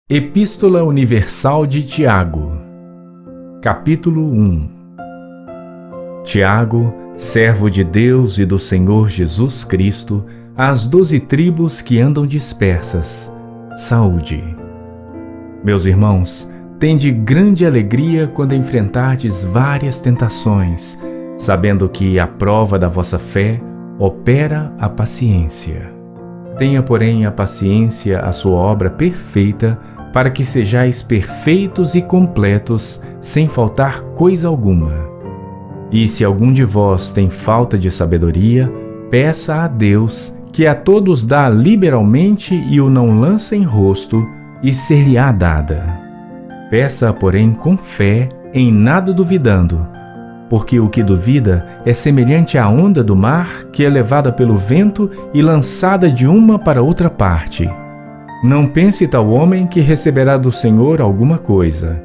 Epístola Universal de Tiago, capítulo 1. Tiago, servo de Deus e do Senhor Jesus Cristo, às 12 tribos que andam dispersas, saúde. Meus irmãos, tende grande alegria quando enfrentardes várias tentações, sabendo que a prova da vossa fé opera a paciência. Tenha, porém, a paciência a sua obra perfeita, para que sejais perfeitos e completos, sem faltar coisa alguma. E se algum de vós tem falta de sabedoria, peça a Deus, que a todos dá liberalmente e o não lança em rosto, e ser-lhe-á dada. Peça, porém, com fé, em nada duvidando, porque o que duvida é semelhante à onda do mar, que é levada pelo vento e lançada de uma para outra parte. Não pense tal homem que receberá do Senhor alguma coisa.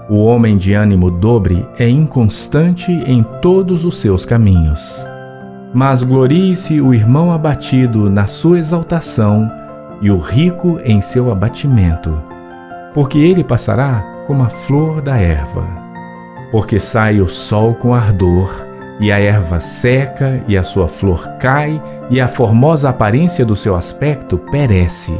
O homem de ânimo dobre é inconstante em todos os seus caminhos. Mas glorie-se o irmão abatido na sua exaltação e o rico em seu abatimento, porque ele passará como a flor da erva. Porque sai o sol com ardor, e a erva seca, e a sua flor cai, e a formosa aparência do seu aspecto perece.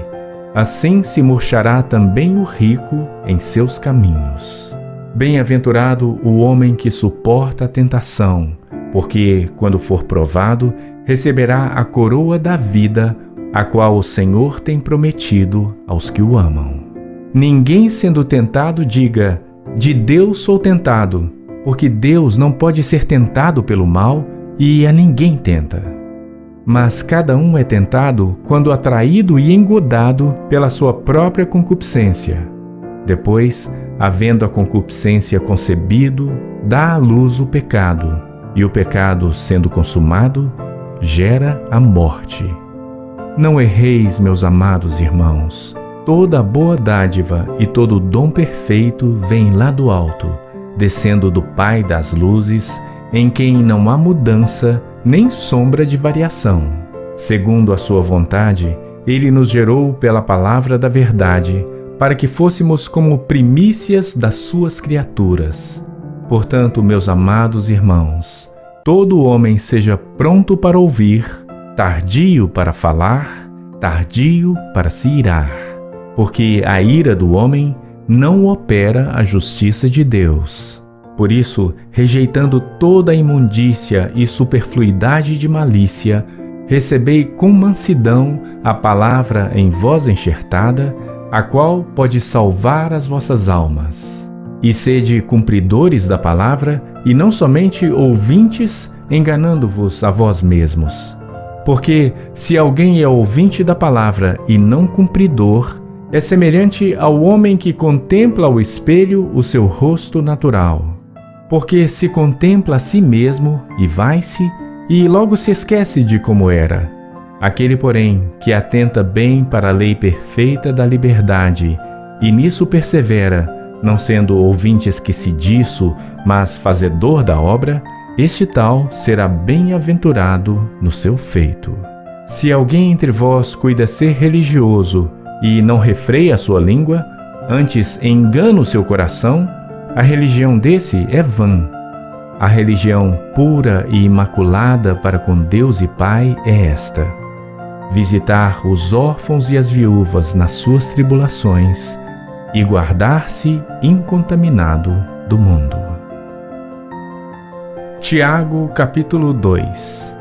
Assim se murchará também o rico em seus caminhos. Bem-aventurado o homem que suporta a tentação, porque, quando for provado, receberá a coroa da vida, a qual o Senhor tem prometido aos que o amam. Ninguém sendo tentado diga: de Deus sou tentado, porque Deus não pode ser tentado pelo mal e a ninguém tenta. Mas cada um é tentado quando atraído e engodado pela sua própria concupiscência. Depois, havendo a concupiscência concebido, dá à luz o pecado, e o pecado, sendo consumado, gera a morte. Não erreis, meus amados irmãos. Toda a boa dádiva e todo o dom perfeito vem lá do alto, descendo do Pai das luzes, em quem não há mudança nem sombra de variação. Segundo a sua vontade, ele nos gerou pela palavra da verdade, para que fôssemos como primícias das suas criaturas. Portanto, meus amados irmãos, todo homem seja pronto para ouvir, tardio para falar, tardio para se irar, porque a ira do homem não opera a justiça de Deus. Por isso, rejeitando toda a imundícia e superfluidade de malícia, recebei com mansidão a palavra em vós enxertada, a qual pode salvar as vossas almas. E sede cumpridores da palavra, e não somente ouvintes, enganando-vos a vós mesmos. Porque, se alguém é ouvinte da palavra e não cumpridor, é semelhante ao homem que contempla ao espelho o seu rosto natural. Porque se contempla a si mesmo e vai-se, e logo se esquece de como era. Aquele, porém, que atenta bem para a lei perfeita da liberdade, e nisso persevera, não sendo ouvinte esquecidiço, mas fazedor da obra, este tal será bem-aventurado no seu feito. Se alguém entre vós cuida ser religioso, e não refreia a sua língua, antes engana o seu coração, a religião desse é vã. A religião pura e imaculada para com Deus e Pai é esta: visitar os órfãos e as viúvas nas suas tribulações e guardar-se incontaminado do mundo. Tiago, capítulo 2.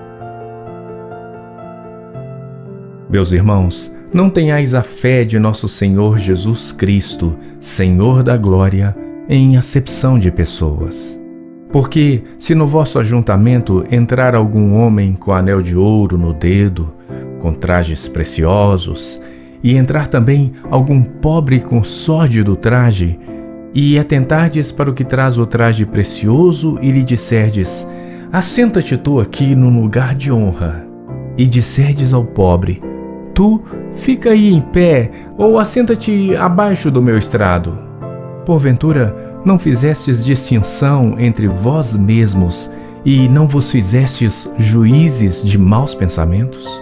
Meus irmãos, não tenhais a fé de nosso Senhor Jesus Cristo, Senhor da glória, em acepção de pessoas. Porque, se no vosso ajuntamento entrar algum homem com anel de ouro no dedo, com trajes preciosos, e entrar também algum pobre com sórdido traje, e atentardes para o que traz o traje precioso, e lhe disserdes: assenta-te tu aqui num lugar de honra, e disserdes ao pobre: tu fica aí em pé, ou assenta-te abaixo do meu estrado. Porventura, não fizestes distinção entre vós mesmos e não vos fizestes juízes de maus pensamentos?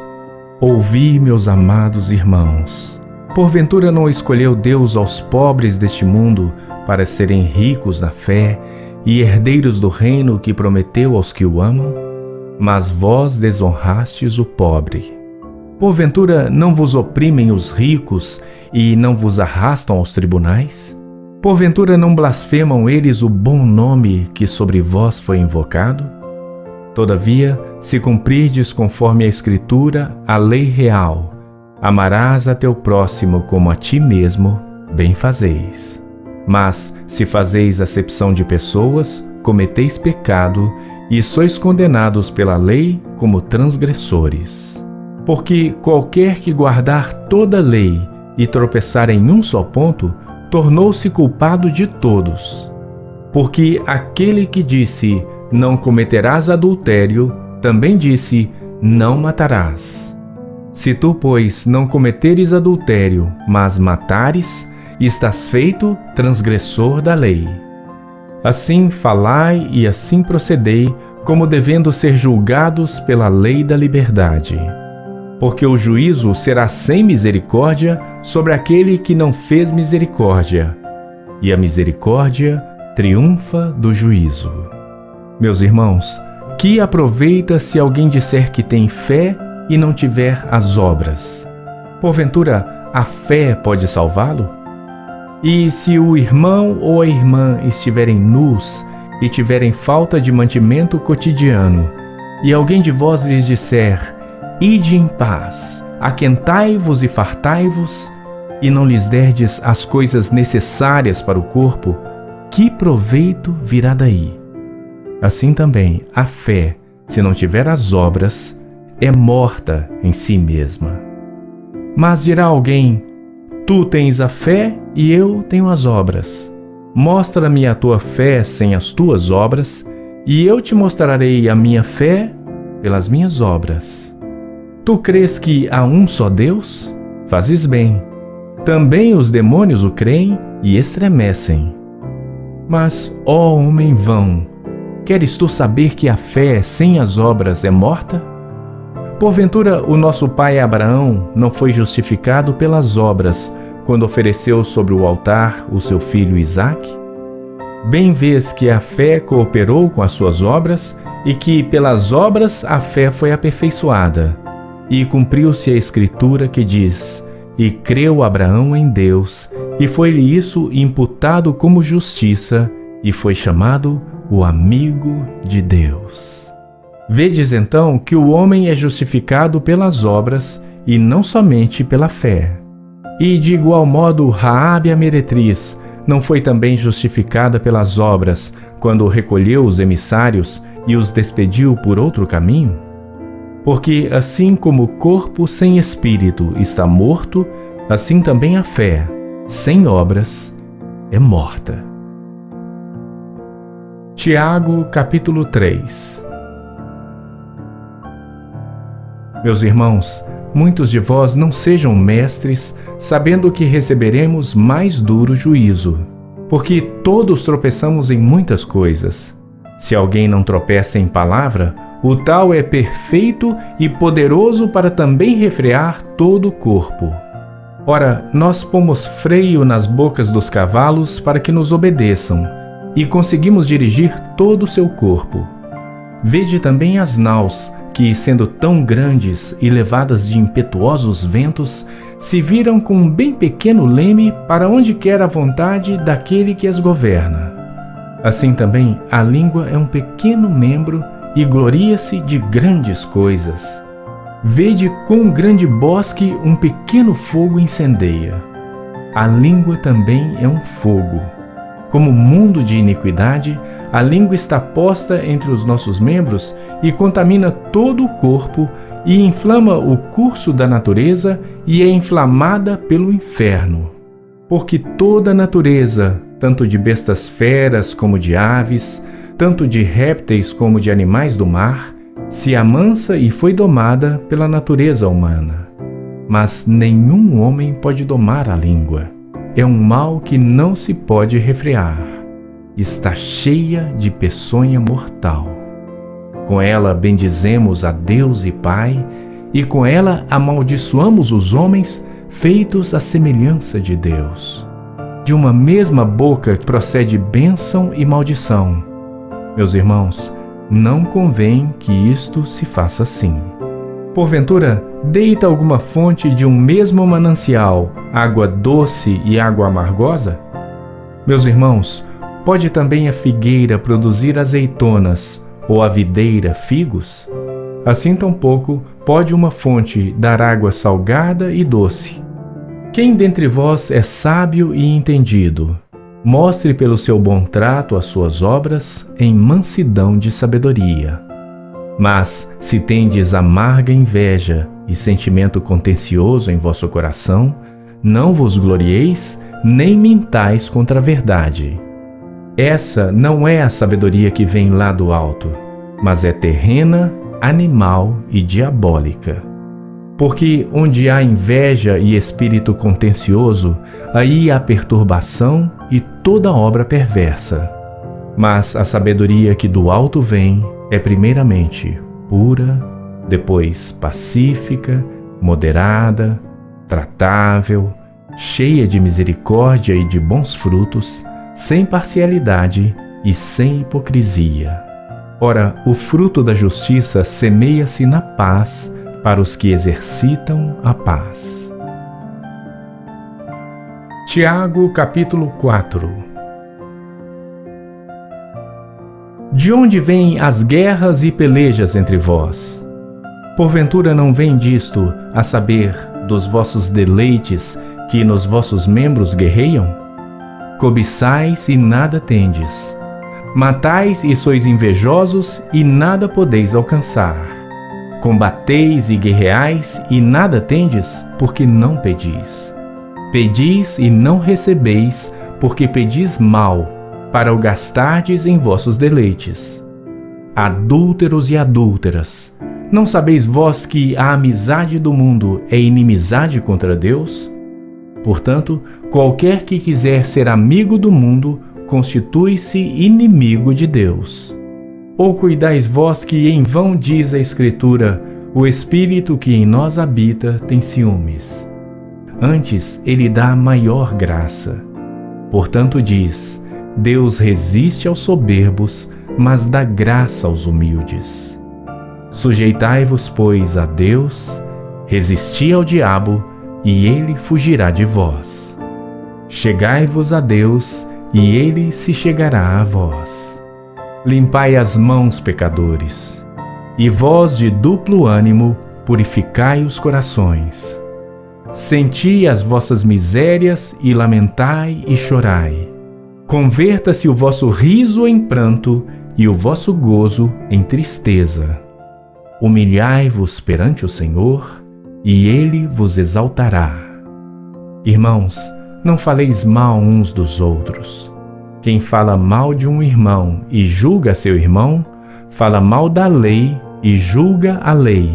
Ouvi, meus amados irmãos, Porventura não escolheu Deus aos pobres deste mundo para serem ricos na fé e herdeiros do reino que prometeu aos que o amam? Mas vós desonrastes o pobre. Porventura não vos oprimem os ricos e não vos arrastam aos tribunais? Porventura não blasfemam eles o bom nome que sobre vós foi invocado? Todavia, se cumprirdes conforme a Escritura, a lei real, amarás a teu próximo como a ti mesmo, bem fazeis. Mas, se fazeis acepção de pessoas, cometeis pecado e sois condenados pela lei como transgressores. Porque qualquer que guardar toda a lei e tropeçar em um só ponto, tornou-se culpado de todos. Porque aquele que disse, não cometerás adultério, também disse, não matarás. Se tu, pois, não cometeres adultério, mas matares, estás feito transgressor da lei. Assim falai e assim procedei, como devendo ser julgados pela lei da liberdade. Porque o juízo será sem misericórdia sobre aquele que não fez misericórdia, e a misericórdia triunfa do juízo. Meus irmãos, que aproveita se alguém disser que tem fé e não tiver as obras? Porventura, a fé pode salvá-lo? E se o irmão ou a irmã estiverem nus e tiverem falta de mantimento cotidiano, e alguém de vós lhes disser, ide em paz, aquentai-vos e fartai-vos, e não lhes derdes as coisas necessárias para o corpo, que proveito virá daí? Assim também, a fé, se não tiver as obras, é morta em si mesma. Mas dirá alguém, tu tens a fé e eu tenho as obras. Mostra-me a tua fé sem as tuas obras, e eu te mostrarei a minha fé pelas minhas obras. Tu crês que há um só Deus? Fazes bem. Também os demônios o creem e estremecem. Mas, ó homem vão, queres tu saber que a fé sem as obras é morta? Porventura, o nosso pai Abraão não foi justificado pelas obras, quando ofereceu sobre o altar o seu filho Isaque? Bem vês que a fé cooperou com as suas obras, e que pelas obras a fé foi aperfeiçoada. E cumpriu-se a Escritura que diz, e creu Abraão em Deus, e foi-lhe isso imputado como justiça, e foi chamado o amigo de Deus. Vedes então que o homem é justificado pelas obras, e não somente pela fé. E de igual modo Raabe a meretriz não foi também justificada pelas obras, quando recolheu os emissários e os despediu por outro caminho? Porque assim como o corpo sem espírito está morto, assim também a fé, sem obras, é morta. Tiago, capítulo 3. Meus irmãos, muitos de vós não sejam mestres, sabendo que receberemos mais duro juízo. Porque todos tropeçamos em muitas coisas. Se alguém não tropeça em palavra, o tal é perfeito e poderoso para também refrear todo o corpo. Ora, nós pomos freio nas bocas dos cavalos para que nos obedeçam, e conseguimos dirigir todo o seu corpo. Vede também as naus, que, sendo tão grandes e levadas de impetuosos ventos, se viram com um bem pequeno leme para onde quer a vontade daquele que as governa. Assim também, a língua é um pequeno membro e gloria-se de grandes coisas. Vede quão grande bosque um pequeno fogo incendeia. A língua também é um fogo. Como mundo de iniquidade, a língua está posta entre os nossos membros e contamina todo o corpo e inflama o curso da natureza e é inflamada pelo inferno. Porque toda a natureza, tanto de bestas feras como de aves, tanto de répteis como de animais do mar, se amansa e foi domada pela natureza humana. Mas nenhum homem pode domar a língua. É um mal que não se pode refrear. Está cheia de peçonha mortal. Com ela bendizemos a Deus e Pai, e com ela amaldiçoamos os homens, feitos à semelhança de Deus. De uma mesma boca procede bênção e maldição. Meus irmãos, não convém que isto se faça assim. Porventura, deita alguma fonte de um mesmo manancial, água doce e água amargosa? Meus irmãos, pode também a figueira produzir azeitonas, ou a videira figos? Assim tampouco pode uma fonte dar água salgada e doce. Quem dentre vós é sábio e entendido, mostre pelo seu bom trato as suas obras em mansidão de sabedoria. Mas, se tendes amarga inveja e sentimento contencioso em vosso coração, não vos glorieis, nem mintais contra a verdade. Essa não é a sabedoria que vem lá do alto, mas é terrena, animal e diabólica. Porque onde há inveja e espírito contencioso, aí há perturbação e toda obra perversa. Mas a sabedoria que do alto vem é primeiramente pura, depois pacífica, moderada, tratável, cheia de misericórdia e de bons frutos, sem parcialidade e sem hipocrisia. Ora, o fruto da justiça semeia-se na paz para os que exercitam a paz. Tiago, capítulo 4. De onde vêm as guerras e pelejas entre vós? Porventura não vem disto, a saber, dos vossos deleites que nos vossos membros guerreiam? Cobiçais e nada tendes. Matais e sois invejosos e nada podeis alcançar. Combateis e guerreais e nada tendes, porque não pedis. Pedis e não recebeis, porque pedis mal, para o gastardes em vossos deleites. Adúlteros e adúlteras, não sabeis vós que a amizade do mundo é inimizade contra Deus? Portanto, qualquer que quiser ser amigo do mundo, constitui-se inimigo de Deus. Ou cuidais vós que em vão diz a Escritura, o Espírito que em nós habita tem ciúmes. Antes, ele dá maior graça. Portanto diz, Deus resiste aos soberbos, mas dá graça aos humildes. Sujeitai-vos, pois, a Deus, resisti ao diabo, e ele fugirá de vós. Chegai-vos a Deus, e ele se chegará a vós. Limpai as mãos, pecadores, e vós de duplo ânimo, purificai os corações. Senti as vossas misérias e lamentai e chorai. Converta-se o vosso riso em pranto e o vosso gozo em tristeza. Humilhai-vos perante o Senhor, e ele vos exaltará. Irmãos, não faleis mal uns dos outros. Quem fala mal de um irmão e julga seu irmão, fala mal da lei e julga a lei.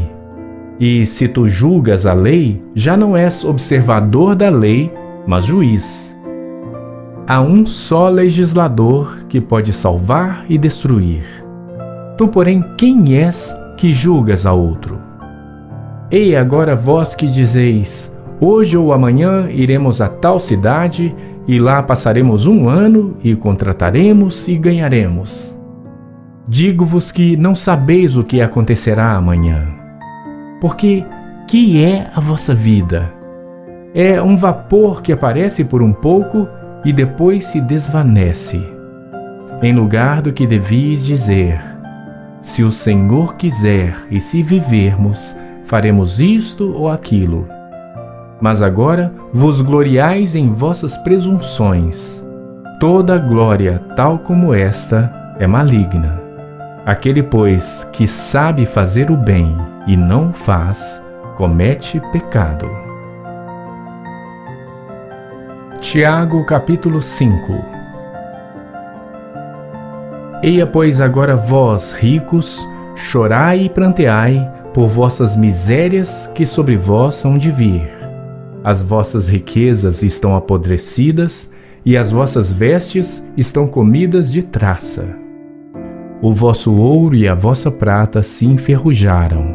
E se tu julgas a lei, já não és observador da lei, mas juiz. Há um só legislador que pode salvar e destruir. Tu, porém, quem és que julgas a outro? Ei agora vós que dizeis, hoje ou amanhã iremos a tal cidade, e lá passaremos 1 ano, e contrataremos e ganharemos. Digo-vos que não sabeis o que acontecerá amanhã. Porque que é a vossa vida? É um vapor que aparece por um pouco e depois se desvanece. Em lugar do que devis dizer, se o Senhor quiser e se vivermos, faremos isto ou aquilo. Mas agora vos gloriais em vossas presunções. Toda glória tal como esta é maligna. Aquele, pois, que sabe fazer o bem e não o faz, comete pecado. Tiago, capítulo 5. Eia, pois, agora vós, ricos, chorai e pranteai por vossas misérias que sobre vós são de vir. As vossas riquezas estão apodrecidas e as vossas vestes estão comidas de traça. O vosso ouro e a vossa prata se enferrujaram,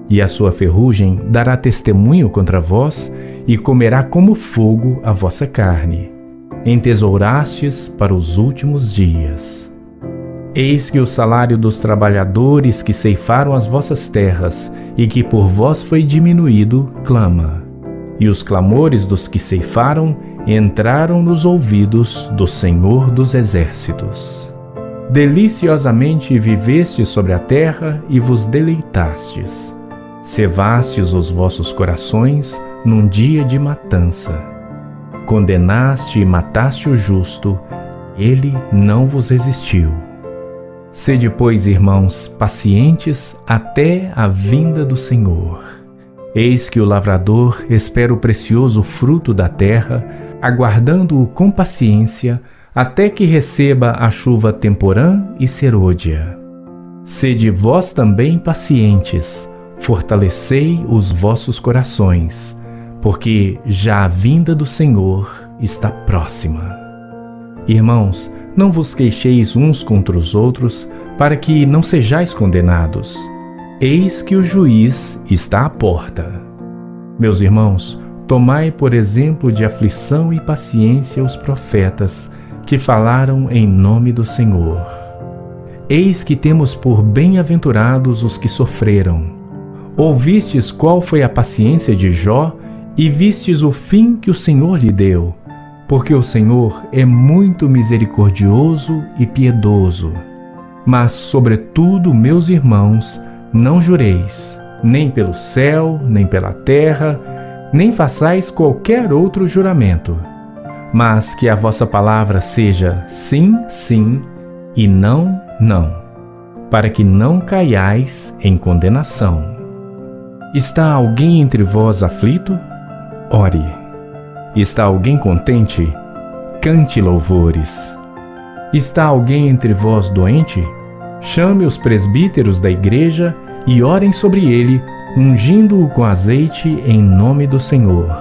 e a sua ferrugem dará testemunho contra vós, e comerá como fogo a vossa carne. Entesourastes para os últimos dias. Eis que o salário dos trabalhadores que ceifaram as vossas terras, e que por vós foi diminuído, clama. E os clamores dos que ceifaram entraram nos ouvidos do Senhor dos Exércitos. Deliciosamente vivestes sobre a terra e vos deleitastes. Cevastes os vossos corações num dia de matança. Condenaste e mataste o justo, ele não vos resistiu. Sede, pois, irmãos, pacientes até a vinda do Senhor. Eis que o lavrador espera o precioso fruto da terra, aguardando-o com paciência, até que receba a chuva temporã e serôdia. Sede vós também pacientes, fortalecei os vossos corações, porque já a vinda do Senhor está próxima. Irmãos, não vos queixeis uns contra os outros, para que não sejais condenados. Eis que o juiz está à porta. Meus irmãos, tomai por exemplo de aflição e paciência os profetas, que falaram em nome do Senhor. Eis que temos por bem-aventurados os que sofreram. Ouvistes qual foi a paciência de Jó, e vistes o fim que o Senhor lhe deu, porque o Senhor é muito misericordioso e piedoso. Mas, sobretudo, meus irmãos, não jureis, nem pelo céu, nem pela terra, nem façais qualquer outro juramento, mas que a vossa palavra seja sim, sim, e não, não, para que não caiais em condenação. Está alguém entre vós aflito? Ore. Está alguém contente? Cante louvores. Está alguém entre vós doente? Chame os presbíteros da igreja e orem sobre ele, ungindo-o com azeite em nome do Senhor.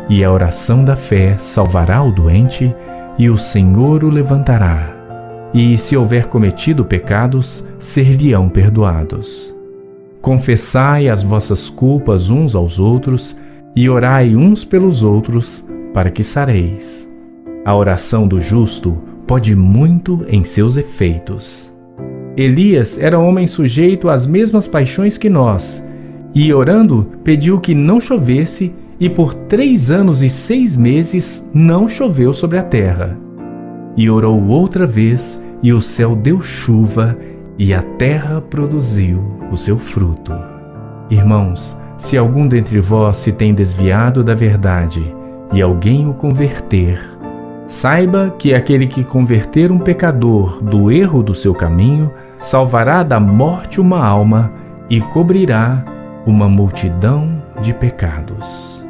E a oração da fé salvará o doente, e o Senhor o levantará. E se houver cometido pecados, ser-lhe-ão perdoados. Confessai as vossas culpas uns aos outros, e orai uns pelos outros, para que sareis. A oração do justo pode muito em seus efeitos. Elias era homem sujeito às mesmas paixões que nós, e orando pediu que não chovesse, e por 3 anos e 6 meses não choveu sobre a terra. E orou outra vez, e o céu deu chuva, e a terra produziu o seu fruto. Irmãos, se algum dentre vós se tem desviado da verdade, e alguém o converter, saiba que aquele que converter um pecador do erro do seu caminho, salvará da morte uma alma e cobrirá uma multidão de pecados.